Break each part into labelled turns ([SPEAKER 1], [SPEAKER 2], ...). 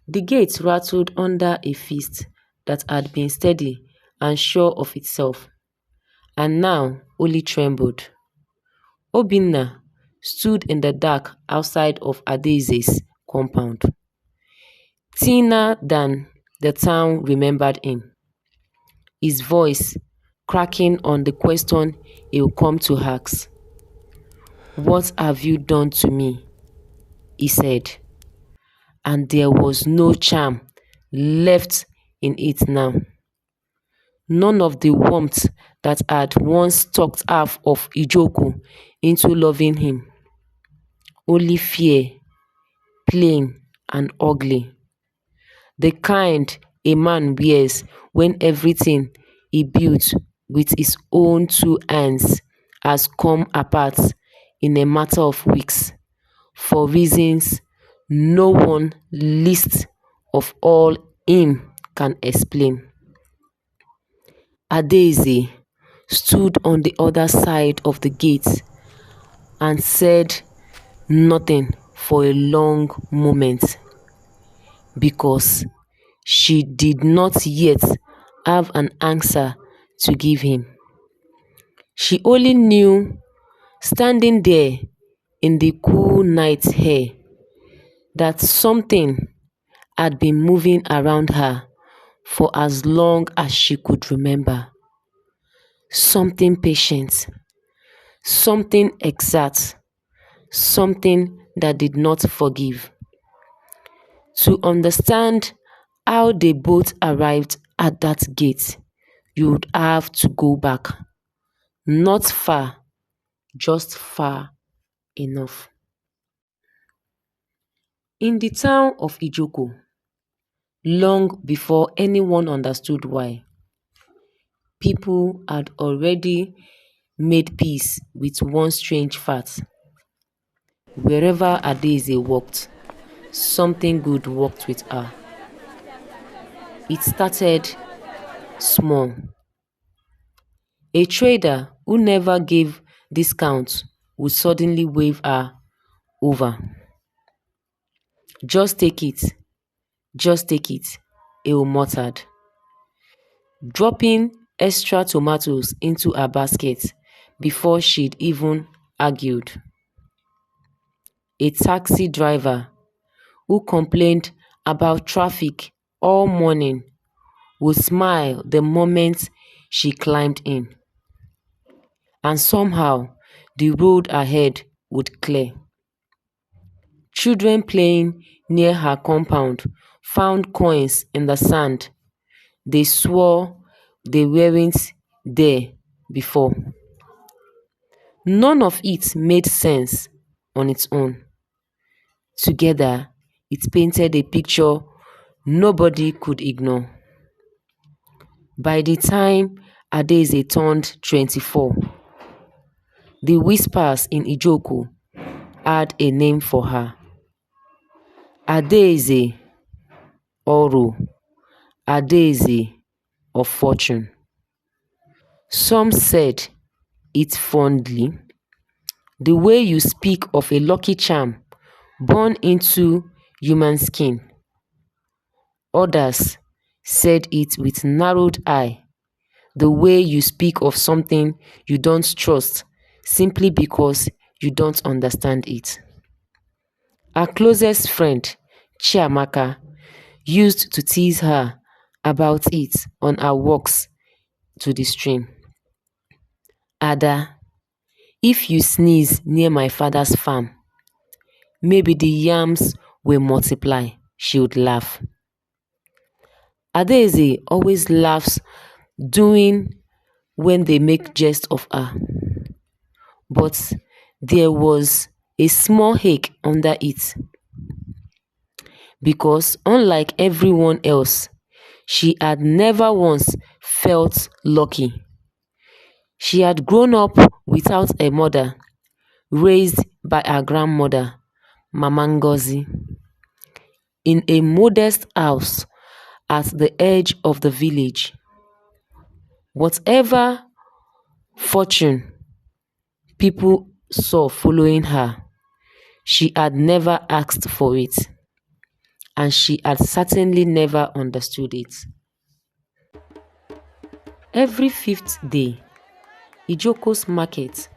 [SPEAKER 1] The gate rattled under a fist that had been steady and sure of itself, and now only trembled. Obinna stood in the dark outside of Adaeze's compound, thinner than the town remembered him, his voice cracking on the question he'll come to ask. "What have you done to me?" he said, and there was no charm left in it now. None of the warmth that had once talked half of Ijoku into loving him. Only fear, plain and ugly. The kind a man wears when everything he built with his own two hands has come apart in a matter of weeks for reasons no one least of all him can explain. Adaeze stood on the other side of the gate and said nothing for a long moment because she did not yet have an answer to give him. She only knew, standing there in the cool night air, that something had been moving around her for as long as she could remember. Something patient, something exact, something that did not forgive. To understand how they both arrived at that gate, you would have to go back. Not far, just far enough. In the town of Ijoko, long before anyone understood why, people had already made peace with one strange fact. Wherever Adaeze walked, something good walked with her. It started small. A trader who never gave discounts would suddenly wave her over. "Just take it, just take it," he muttered, dropping extra tomatoes into her basket before she'd even argued. A taxi driver who complained about traffic all morning would smile the moment she climbed in, and somehow the road ahead would clear. Children playing near her compound found coins in the sand they swore they weren't there before. None of it made sense on its own. Together, it painted a picture nobody could ignore. By the time Adaeze turned 24, the whispers in Ijoku had a name for her. Adaeze Oro, Adaeze of fortune. Some said it fondly, the way you speak of a lucky charm born into human skin. Others said it with narrowed eye, the way you speak of something you don't trust simply because you don't understand it. Her closest friend, Chiamaka, used to tease her about it on her walks to the stream. "Ada, if you sneeze near my father's farm, maybe the yams will multiply," she would laugh. Adaeze always laughs doing when they make jest of her. But there was a small ache under it. Because unlike everyone else, she had never once felt lucky. She had grown up without a mother, raised by her grandmother, Mama Ngozi, in a modest house at the edge of the village. Whatever fortune people saw following her, she had never asked for it. and she had certainly never understood it. Every fifth day, Ijoko's market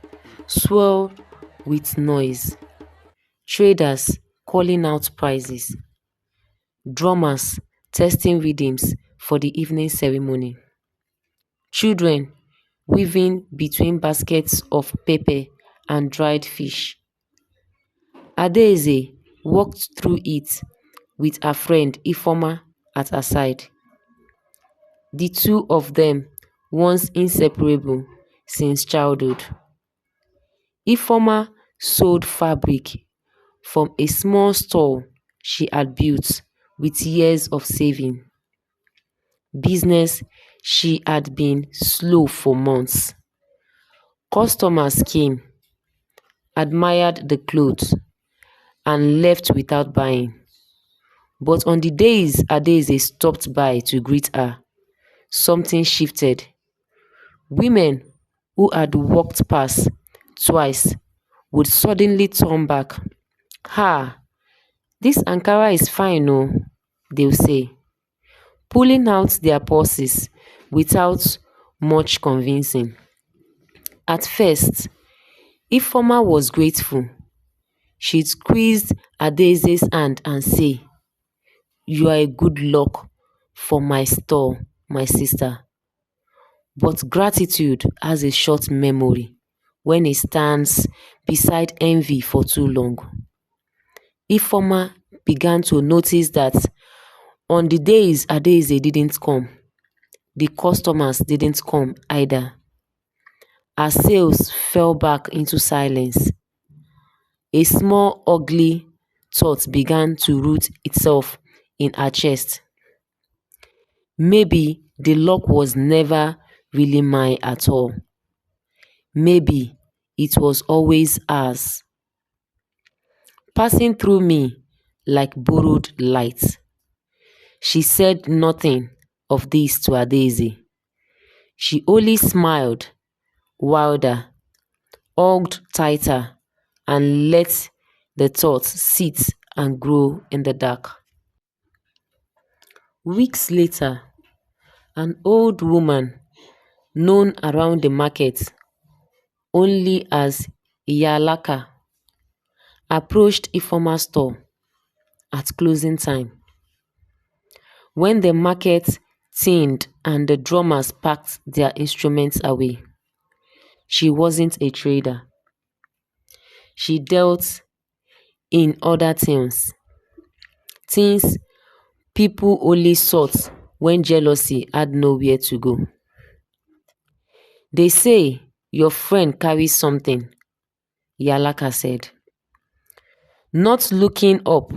[SPEAKER 1] swirled with noise, traders calling out prices, drummers testing rhythms for the evening ceremony, children weaving between baskets of pepper and dried fish. Adaeze walked through it with her friend Ifoma at her side. The two of them, once inseparable since childhood. Ifoma sold fabric from a small stall she had built with years of saving. Business she had been slow for months. Customers came, admired the clothes, and left without buying. But on the days Adaeze stopped by to greet her, something shifted. Women who had walked past twice would suddenly turn back. "Ha, this Ankara is fine, no," they'll say, pulling out their purses without much convincing. At first, Ifoma was grateful. She'd squeeze Adaeze's hand and say, "You are a good luck for my store, my sister." But gratitude has a short memory when it stands beside envy for too long. Ifoma began to notice that on the days Adaeze didn't come, the customers didn't come either. Her sales fell back into silence. A small, ugly thought began to root itself in her chest. Maybe the luck was never really mine at all. Maybe it was always ours, passing through me like borrowed light. She said nothing of this to Adaeze. She only smiled wilder, hugged tighter, and let the thoughts sit and grow in the dark. Weeks later, an old woman known around the market only as Iyalaka approached Ifoma's store at closing time. When the market thinned and the drummers packed their instruments away, she wasn't a trader. She dealt in other things people only sought when jealousy had nowhere to go. "They say your friend carries something," Yalaka said. Not looking up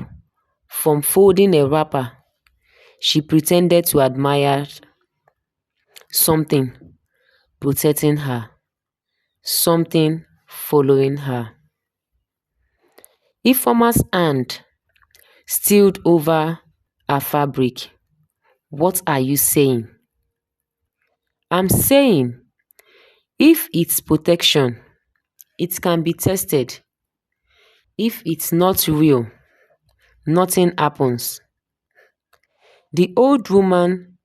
[SPEAKER 1] from folding a wrapper, she pretended to admire something protecting her, something following her. Ifoma's hand stilled over her fabric. "What are you saying?" "I'm saying, if it's protection, it can be tested. If it's not real, nothing happens." The old woman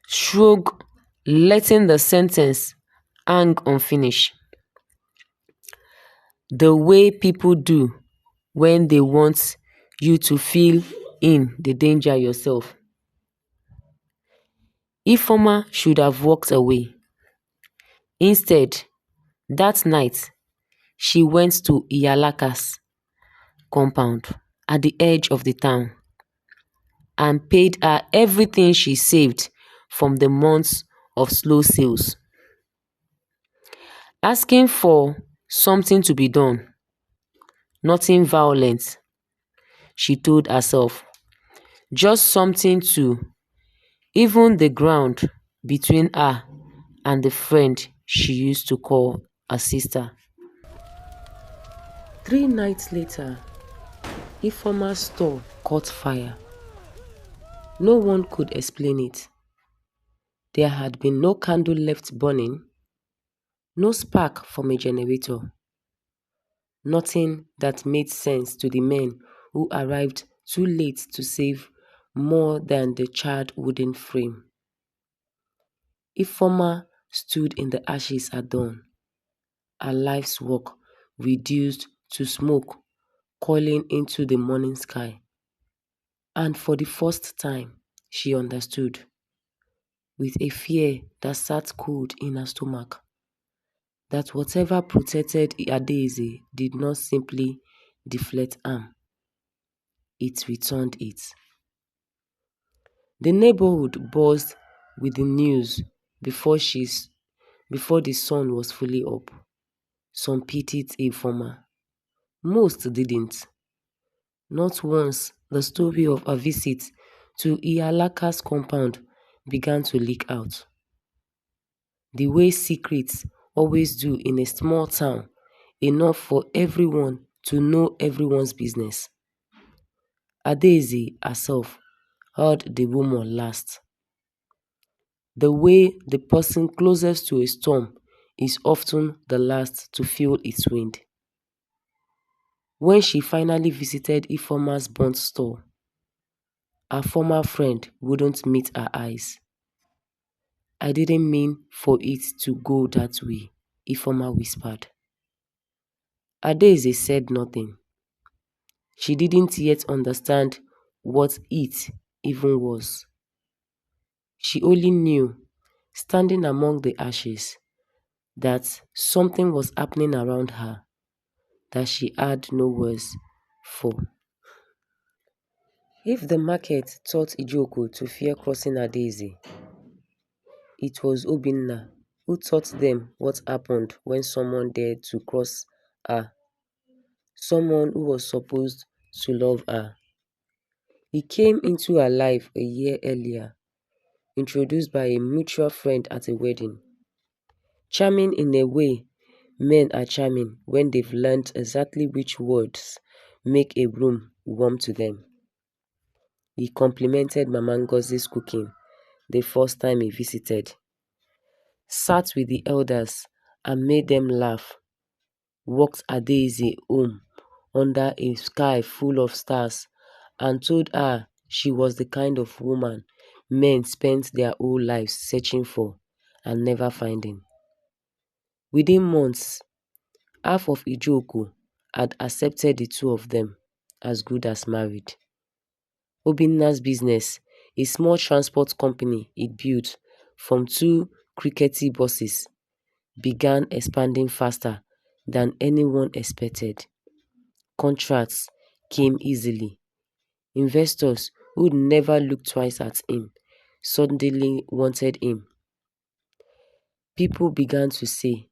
[SPEAKER 1] shrugged, letting the sentence hang unfinished. "The way people do when they want you to feel in the danger yourself." Ifoma should have walked away. Instead, that night, she went to Iyalaka's compound at the edge of the town and paid her everything she saved from the months of slow sales, asking for something to be done, nothing violent, she told herself, just something to even the ground between her and the friend she used to call a sister. 3 nights later, Ifoma's store caught fire. No one could explain it. There had been no candle left burning, no spark from a generator, nothing that made sense to the men who arrived too late to save more than the charred wooden frame. Ifeoma stood in the ashes at dawn, her life's work reduced to smoke coiling into the morning sky. And for the first time, she understood, with a fear that sat cold in her stomach, that whatever protected Adaeze did not simply deflect harm, it returned it. The neighborhood buzzed with the news before before the sun was fully up. Some pitied Ifeoma. Most didn't. Not once the story of her visit to Iyalaka's compound began to leak out, the way secrets always do in a small town, enough for everyone to know everyone's business. Adaeze herself heard the rumor last. The way the person closest to a storm is often the last to feel its wind. When she finally visited Ifeoma's burnt store, her former friend wouldn't meet her eyes. "I didn't mean for it to go that way," Ifeoma whispered. Adaeze said nothing. She didn't yet understand what it even was. She only knew, standing among the ashes, that something was happening around her that she had no words for. If the market taught Ijoku to fear crossing Adaeze, it was Obinna who taught them what happened when someone dared to cross her, someone who was supposed to love her. He came into her life a year earlier, introduced by a mutual friend at a wedding. Charming in a way men are charming when they've learned exactly which words make a room warm to them. He complimented Mama Ngozi's cooking the first time he visited, sat with the elders and made them laugh, walked Adaeze home under a sky full of stars, and told her she was the kind of woman men spent their whole lives searching for and never finding. Within months, half of Ijoku had accepted the two of them as good as married. Obinna's business, a small transport company he'd built from two crickety buses, began expanding faster than anyone expected. Contracts came easily. Investors who'd never looked twice at him suddenly wanted him. People began to say,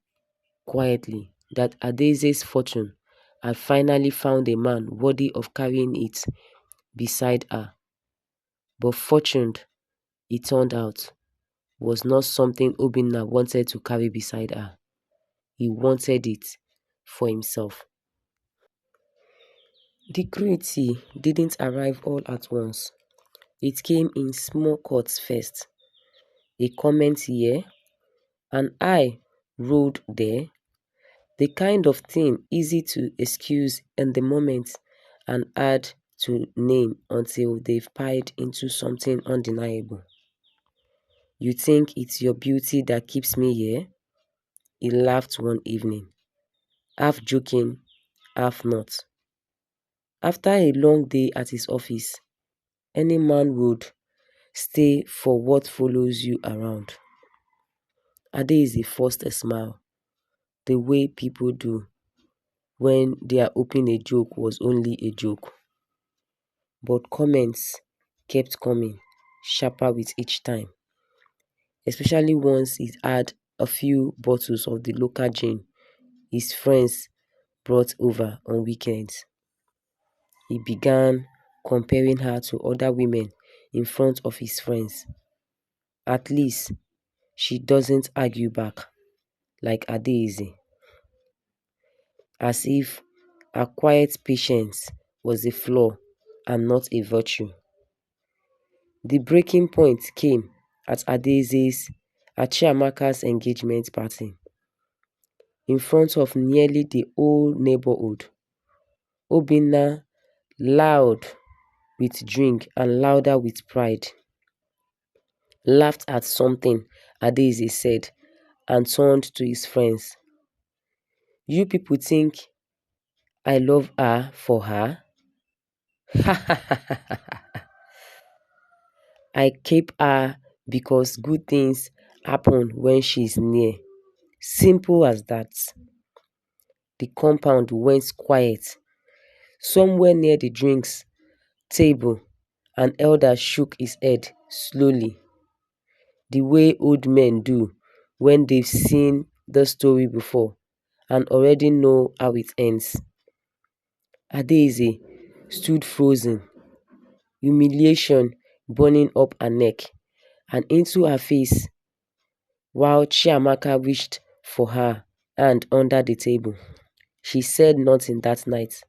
[SPEAKER 1] quietly, that Adaeze's fortune had finally found a man worthy of carrying it beside her. But fortune, it turned out, was not something Obinna wanted to carry beside her. He wanted it for himself. The cruelty didn't arrive all at once. It came in small cuts first. A comment here, an eye rolled there, the kind of thing easy to excuse in the moment and hard to name until they've piled into something undeniable. "You think it's your beauty that keeps me here?" He laughed one evening, half joking, half not. After a long day at his office, any man would stay for what follows you around. Adaeze forced a smile, the way people do when they are hoping a joke was only a joke. But comments kept coming, sharper with each time, especially once he had a few bottles of the local gin his friends brought over on weekends. He began comparing her to other women in front of his friends. At least she doesn't argue back like Adaeze, as if her quiet patience was a flaw and not a virtue. The breaking point came at Adaeze's at Chiamaka's engagement party. In front of nearly the whole neighborhood, Obinna, loud, with drink and louder with pride. Laughed at something Adaeze said and turned to his friends. You people think I love her for her? I keep her because good things happen when she's near. Simple as that. The compound went quiet. Somewhere near the drinks table, an elder shook his head slowly, the way old men do when they've seen the story before and already know how it ends. Adaeze stood frozen, humiliation burning up her neck and into her face while Chiamaka reached for her hand under the table. She said nothing that night,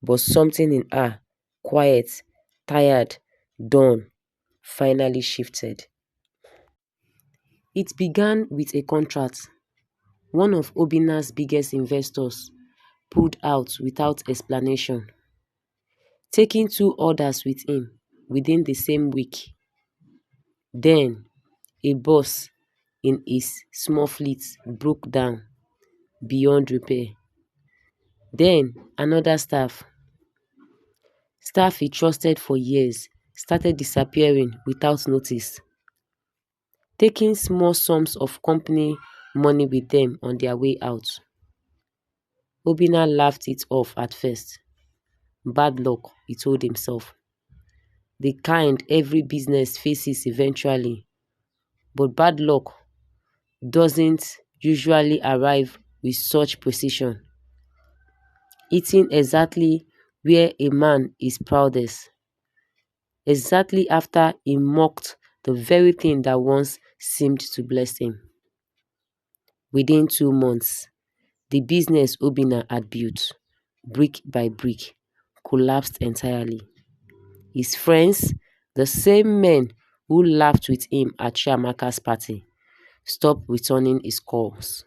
[SPEAKER 1] but something in her, quiet, tired, done, finally shifted. It began with a contract. One of Obina's biggest investors pulled out without explanation, taking two orders with him within the same week. Then, a bus in his small fleet broke down beyond repair. Then, another staff he trusted for years, started disappearing without notice, taking small sums of company money with them on their way out. Obina laughed it off at first. Bad luck, he told himself. The kind every business faces eventually. But bad luck doesn't usually arrive with such precision, hitting exactly where a man is proudest, exactly after he mocked the very thing that once seemed to bless him. Within 2 months, the business Obina had built, brick by brick, collapsed entirely. His friends, the same men who laughed with him at Chiamaka's party, stopped returning his calls.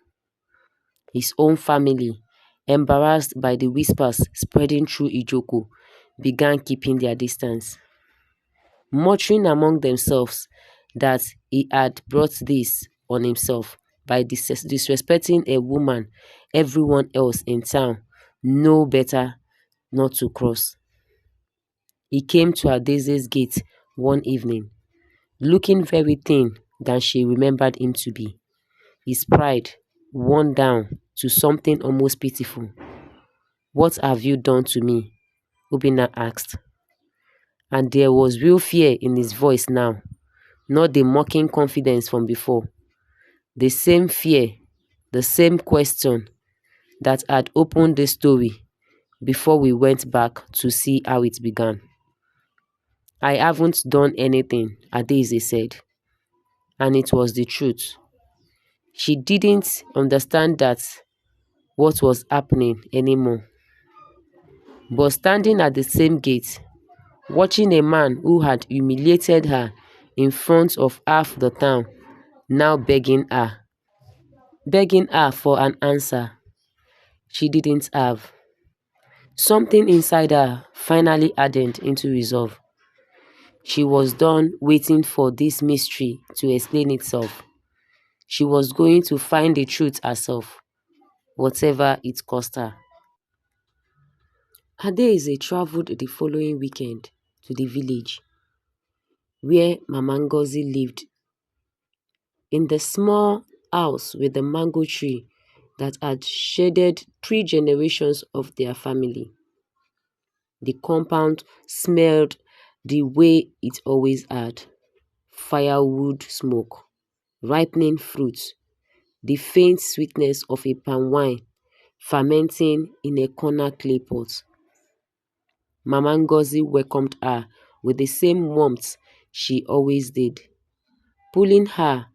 [SPEAKER 1] His own family, embarrassed by the whispers spreading through Ijoko, began keeping their distance, muttering among themselves that he had brought this on himself by disrespecting a woman everyone else in town know better not to cross. He came to Adaeze's gate one evening, looking very thin than she remembered him to be, his pride worn down to something almost pitiful. "What have you done to me?" Obina asked, and there was real fear in his voice now, not the mocking confidence from before. The same fear, the same question that had opened the story before we went back to see how it began. "I haven't done anything," Adaeze said, and it was the truth. She didn't understand that what was happening anymore. But standing at the same gate, watching a man who had humiliated her in front of half the town, now begging her for an answer she didn't have. Something inside her finally hardened into resolve. She was done waiting for this mystery to explain itself. She was going to find the truth herself, whatever it cost her. Adaeze traveled the following weekend to the village where Mama Ngozi lived, in the small house with the mango tree that had shaded 3 generations of their family. The compound smelled the way it always had: firewood smoke, ripening fruits, the faint sweetness of a palm wine fermenting in a corner clay pot. Mama Ngozi welcomed her with the same warmth she always did, pulling her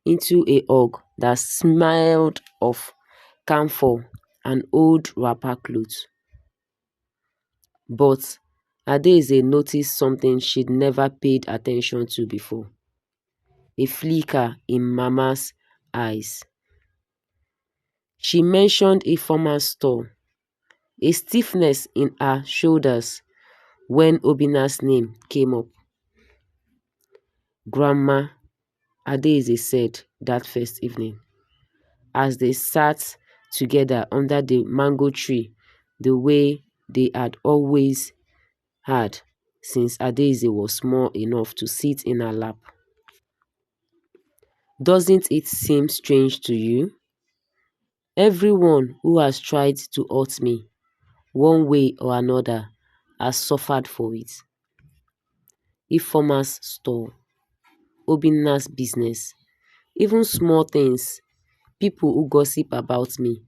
[SPEAKER 1] into a hug that smelled of camphor and old wrapper clothes. But Adaeze noticed something she'd never paid attention to before: a flicker in Mama's eyes. She mentioned a former store, a stiffness in her shoulders, When Obina's name came up, Grandma Adaeze said that first evening, as they sat together under the mango tree the way they had always had since Adaeze was small enough to sit in her lap. Doesn't it seem strange to you? Everyone who has tried to hurt me, one way or another, has suffered for it. Informer's store, Obinna's business, even small things, people who gossip about me,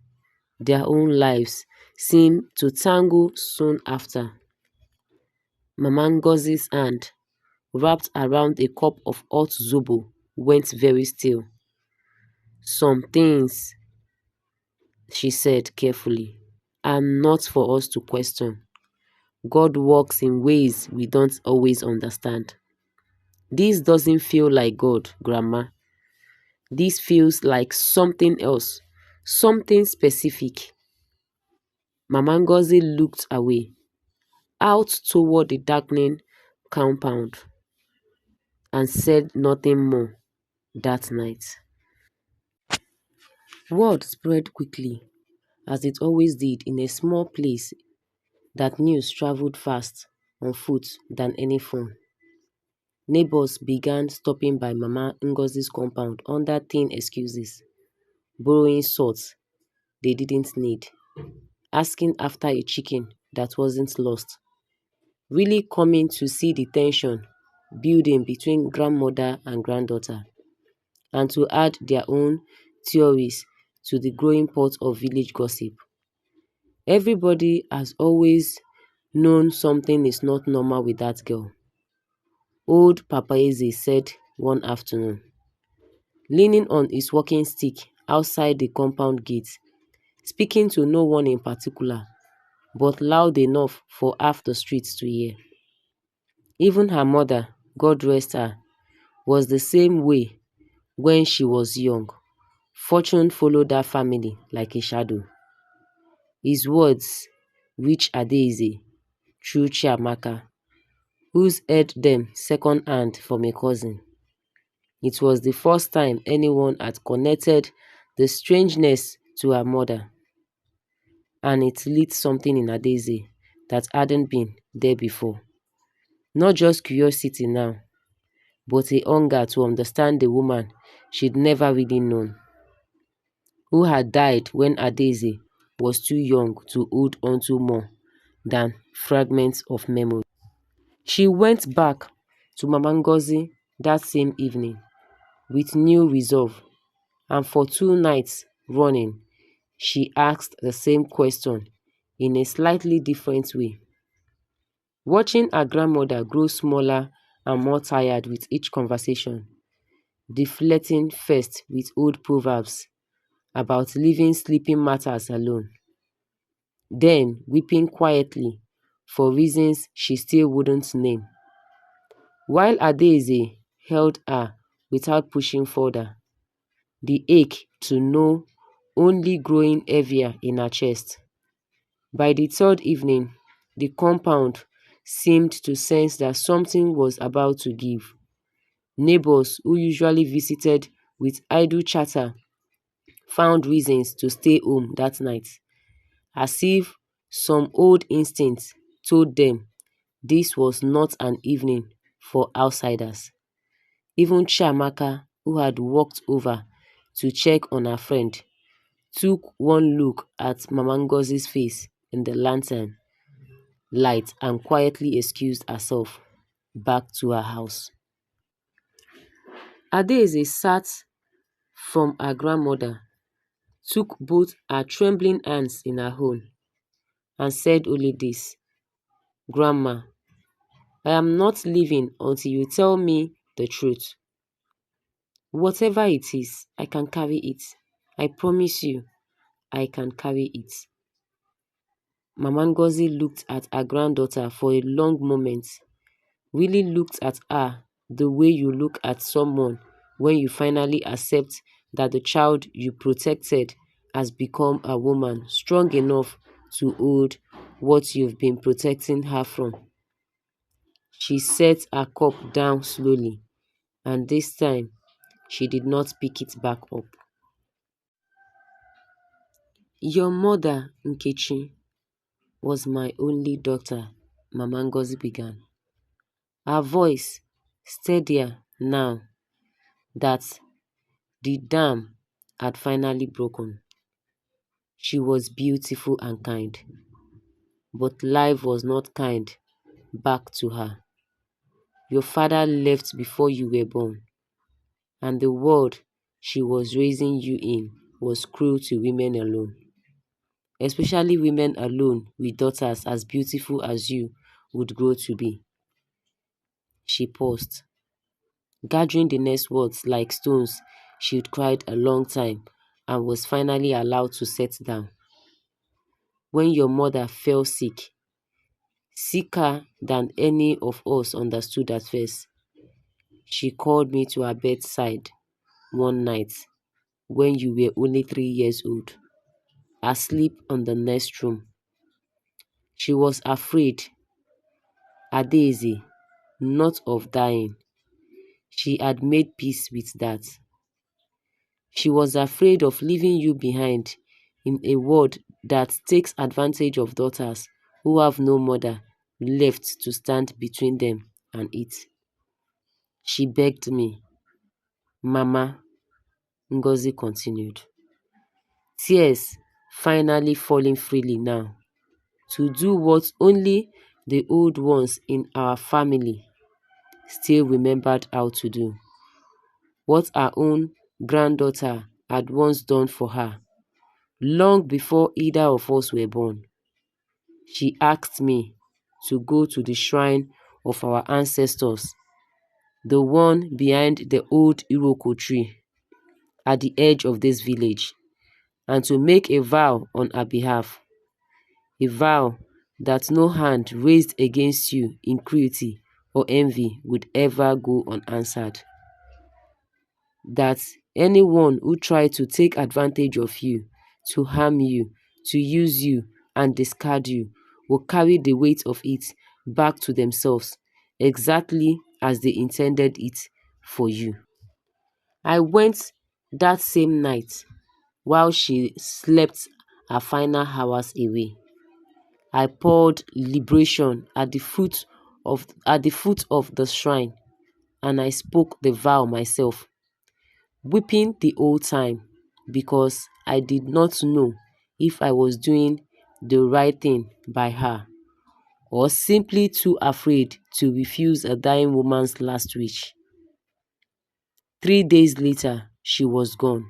[SPEAKER 1] their own lives seem to tangle soon after. Mama Ngozi's hand, wrapped around a cup of hot zobo, went very still. Some things, she said carefully, are not for us to question. God works in ways we don't always understand. This doesn't feel like God, Grandma. This feels like something else, something specific. Mama Ngozi looked away, out toward the darkening compound, and said nothing more that night. Word spread quickly, as it always did in a small place, that news traveled fast on foot than any phone. Neighbors began stopping by Mama Ngozi's compound under thin excuses, borrowing salt they didn't need, asking after a chicken that wasn't lost, really coming to see the tension building between grandmother and granddaughter, and to add their own theories to the growing pot of village gossip. Everybody has always known something is not normal with that girl, old Papa Eze said one afternoon, leaning on his walking stick outside the compound gate, speaking to no one in particular, but loud enough for half the streets to hear. Even her mother, God rest her, was the same way when she was young. Fortune followed her family like a shadow. His words reached Adaeze through Chiamaka, who's heard them second hand from a cousin. It was the first time anyone had connected the strangeness to her mother, and it lit something in Adaeze that hadn't been there before. Not just curiosity now, but a hunger to understand the woman she'd never really known, who had died when Adaeze was too young to hold onto more than fragments of memory. She went back to Mama Ngozi that same evening with new resolve, and for 2 nights running, she asked the same question in a slightly different way. Watching her grandmother grow smaller and more tired with each conversation, deflecting first with old proverbs about leaving sleeping matters alone, then weeping quietly for reasons she still wouldn't name. While Adaeze held her without pushing further, the ache to know only growing heavier in her chest. By the third evening, the compound seemed to sense that something was about to give. Neighbors who usually visited with idle chatter found reasons to stay home that night, as if some old instinct told them this was not an evening for outsiders. Even Chiamaka, who had walked over to check on her friend, took one look at Mama Ngozi's face in the lantern light and quietly excused herself back to her house. Adaeze sat from her grandmother, took both her trembling hands in her own, and said only this, "Grandma, I am not leaving until you tell me the truth. Whatever it is, I can carry it. I promise you, I can carry it." Mama Ngozi looked at her granddaughter for a long moment, really looked at her the way you look at someone when you finally accept that the child you protected has become a woman strong enough to hold what you've been protecting her from. She set her cup down slowly, and this time she did not pick it back up. Your mother, Nkechi, was my only daughter, Mama Ngozi began. Her voice steadier now that the dam had finally broken. She was beautiful and kind, but life was not kind back to her. Your father left before you were born, and the world she was raising you in was cruel to women alone, especially women alone with daughters as beautiful as you would grow to be. She paused, gathering the next words like stones. She'd cried a long time and was finally allowed to sit down. When your mother fell sick, sicker than any of us understood at first, she called me to her bedside one night when you were only 3 years old, asleep on the next room. She was afraid, Adaeze, not of dying. She had made peace with that. She was afraid of leaving you behind in a world that takes advantage of daughters who have no mother left to stand between them and it. She begged me, Mama, Ngozi continued, tears finally falling freely now, to do what only the old ones in our family still remembered how to do, what our own granddaughter had once done for her, long before either of us were born. She asked me to go to the shrine of our ancestors, the one behind the old Iroko tree at the edge of this village, and to make a vow on her behalf, a vow that no hand raised against you in cruelty or envy would ever go unanswered, that anyone who tried to take advantage of you, to harm you, to use you and discard you, will carry the weight of it back to themselves, exactly as they intended it for you. I went that same night while she slept her final hours away. I poured liberation at the foot of the shrine, and I spoke the vow myself, weeping the whole time because I did not know if I was doing the right thing by her or simply too afraid to refuse a dying woman's last wish. 3 days later, she was gone,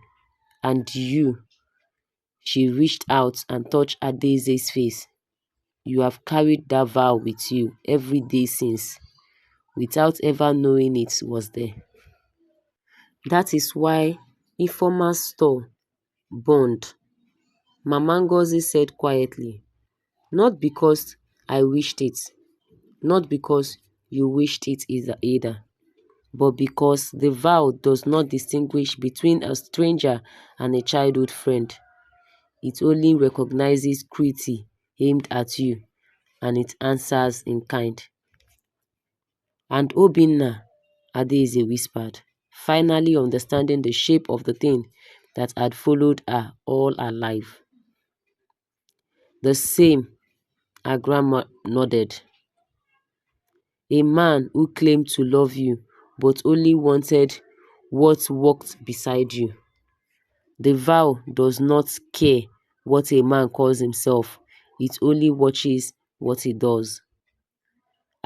[SPEAKER 1] and she reached out and touched Adaeze's face. You have carried that vow with you every day since, without ever knowing it was there. That is why Ifeoma's store burned, Mama Ngozi said quietly. Not because I wished it, not because you wished it either, but because the vow does not distinguish between a stranger and a childhood friend. It only recognizes cruelty aimed at you, and it answers in kind. And Obinna, Adaeze whispered, finally understanding the shape of the thing that had followed her all her life. The same, her grandma nodded. A man who claimed to love you but only wanted what walked beside you. The vow does not care what a man calls himself, it only watches what he does.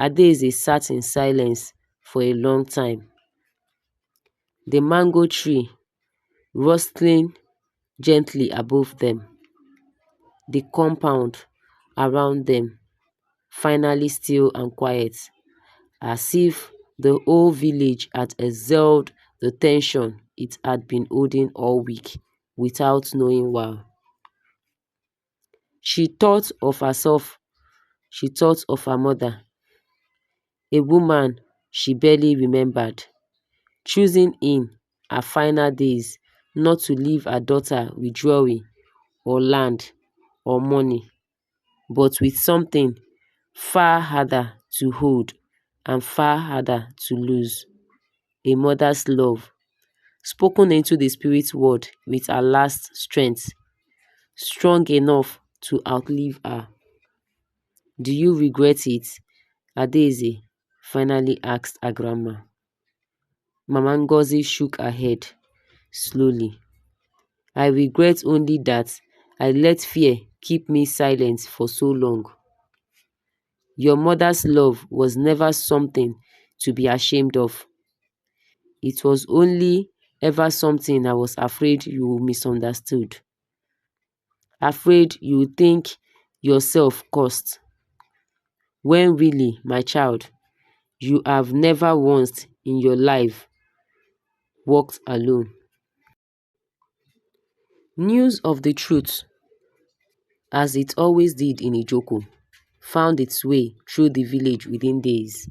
[SPEAKER 1] Adaeze sat in silence for a long time. The mango tree rustling gently above them, the compound around them finally still and quiet, as if the whole village had exhaled the tension it had been holding all week without knowing why. She thought of herself, she thought of her mother, a woman she barely remembered, choosing in her final days not to leave her daughter with jewelry or land or money, but with something far harder to hold and far harder to lose. A mother's love, spoken into the spirit world with her last strength, strong enough to outlive her. Do you regret it? Adaeze finally asked her grandma. Mama Ngozi shook her head slowly. I regret only that I let fear keep me silent for so long. Your mother's love was never something to be ashamed of. It was only ever something I was afraid you misunderstood. Afraid you think yourself cost. When really, my child, you have never once in your life walked alone. News of the truth, as it always did in Ijoko, found its way through the village within days.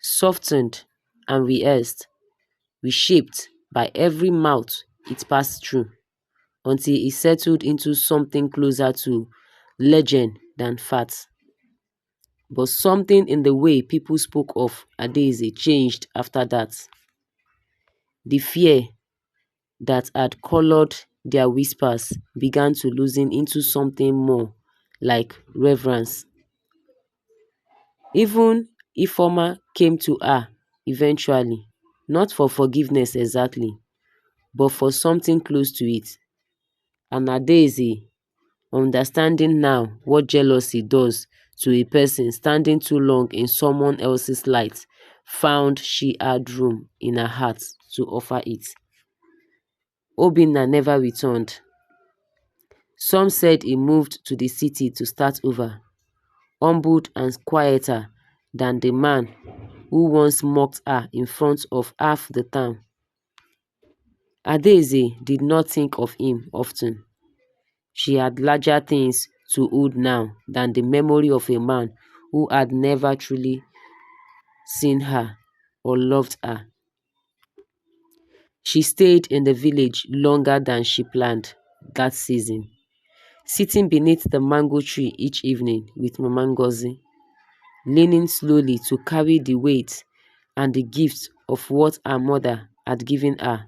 [SPEAKER 1] Softened and rehearsed, reshaped by every mouth it passed through, until it settled into something closer to legend than fact. But something in the way people spoke of Adaeze changed after that. The fear that had colored their whispers began to loosen into something more like reverence. Even Ifoma came to her eventually, not for forgiveness exactly, but for something close to it. And Adaeze, understanding now what jealousy does to a person standing too long in someone else's light, found she had room in her heart to offer it. Obinna never returned. Some said he moved to the city to start over, humbled and quieter than the man who once mocked her in front of half the town. Adaeze did not think of him often. She had larger things to hold now than the memory of a man who had never truly seen her or loved her. She stayed in the village longer than she planned that season, sitting beneath the mango tree each evening with Mama Ngozi, leaning slowly to carry the weight and the gift of what her mother had given her,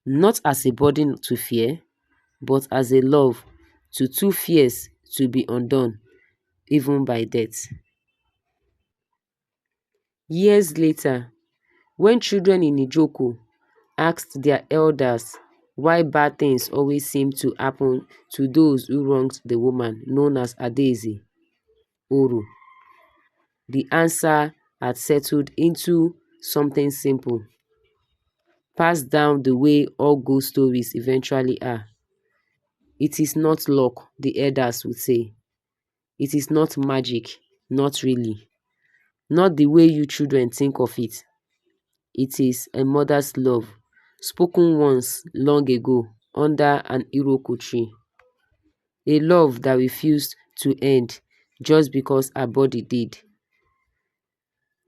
[SPEAKER 1] not as a burden to fear, but as a love too fierce to be undone, even by death. Years later, when children in Ijoko asked their elders why bad things always seem to happen to those who wronged the woman known as Adaeze Oro, the answer had settled into something simple, passed down the way all ghost stories eventually are. It is not luck, the elders would say. It is not magic, not really. Not the way you children think of it. It is a mother's love, spoken once long ago under an Iroko tree. A love that refused to end just because her body did.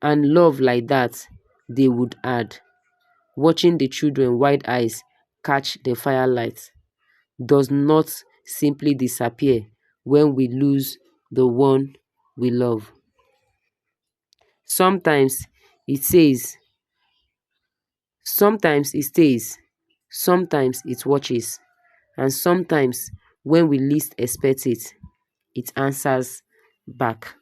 [SPEAKER 1] And love like that, they would add, watching the children wide eyes catch the firelight, does not simply disappear when we lose the one we love. Sometimes it says, sometimes it stays, sometimes it watches, and sometimes when we least expect it, it answers back.